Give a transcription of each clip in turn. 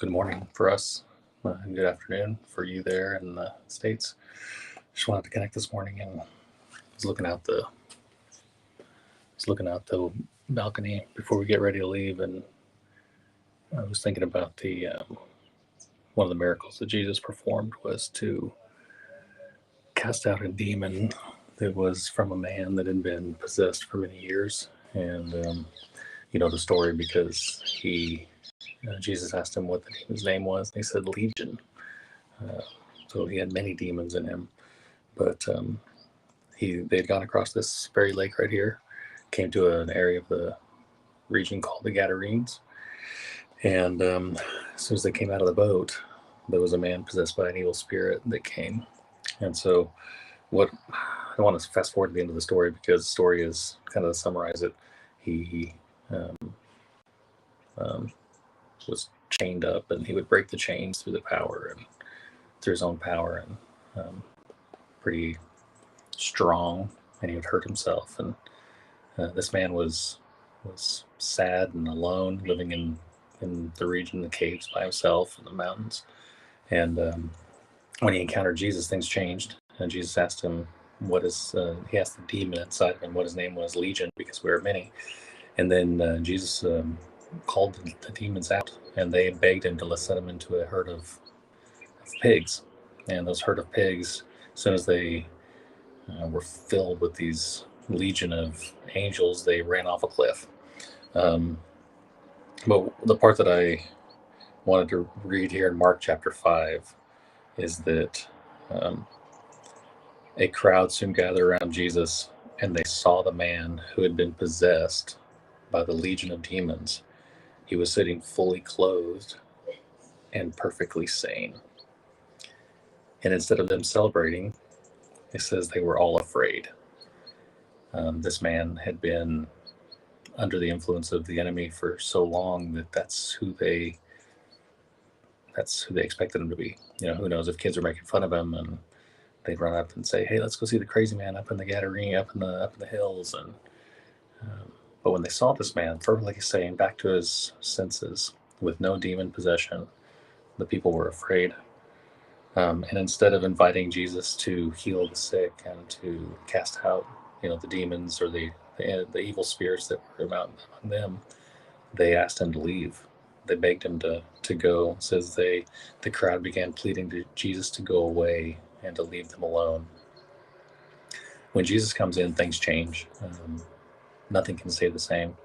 good morning for us. Good afternoon for you there in the States. Just wanted to connect this morning and was looking out the balcony before we get ready to leave, and I was thinking about the one of the miracles that Jesus performed was to cast out a demon that was from a man that had been possessed for many years. And you know the story because Jesus asked him what the demon's name was, and he said Legion. Uh, so he had many demons in him, but they'd gone across this very lake right here, came to an area of the region called the Gadarenes, and as soon as they came out of the boat, there was a man possessed by an evil spirit that came. And so, what I want to fast forward to the end of the story because the story is kind of to summarize it. He um, um, was chained up, and he would break the chains through the power and through his own power, and pretty strong, and he would hurt himself. And this man was sad and alone, living in the region, the caves by himself in the mountains. And when he encountered Jesus, things changed. And Jesus asked him, he asked the demon inside of him what his name was, Legion, because we were many. And then Jesus called the demons out, and they begged him to let set him into a herd of pigs. And those herd of pigs, as soon as they were filled with these legion of angels, they ran off a cliff. Um, but the part that I wanted to read here in Mark chapter 5 is that um, a crowd soon gathered around Jesus, and they saw the man who had been possessed by the legion of demons. He was sitting fully clothed and perfectly sane. And instead of them celebrating, it says they were all afraid. This man had been under the influence of the enemy for so long that that's who they expected him to be. You know, who knows if kids are making fun of him and they'd run up and say, "Hey, let's go see the crazy man up in the Gadarene, up in the hills." And but when they saw this man perfectly sane, back to his senses, with no demon possession, the people were afraid. And instead of inviting Jesus to heal the sick and to cast out, the demons or the evil spirits that were among them, they asked him to leave. They begged him to go. It says the crowd began pleading to Jesus to go away and to leave them alone. When Jesus comes in, things change. Nothing can stay the same.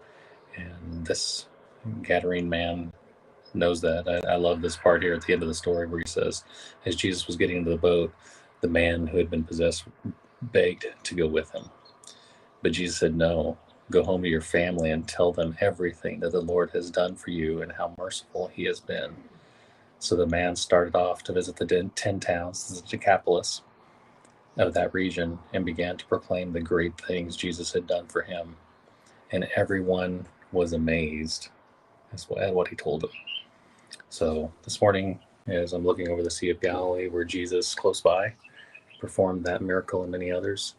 And this Gadarene man knows that. I love this part here at the end of the story where he says, as Jesus was getting into the boat, the man who had been possessed begged to go with him. But Jesus said, no, go home to your family and tell them everything that the Lord has done for you and how merciful he has been. So the man started off to visit the 10 towns, the Decapolis of that region, and began to proclaim the great things Jesus had done for him. And everyone was amazed at what he told them. So this morning, as I'm looking over the Sea of Galilee, where Jesus, close by, performed that miracle and many others,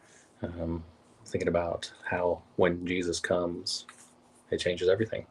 thinking about how when Jesus comes, it changes everything.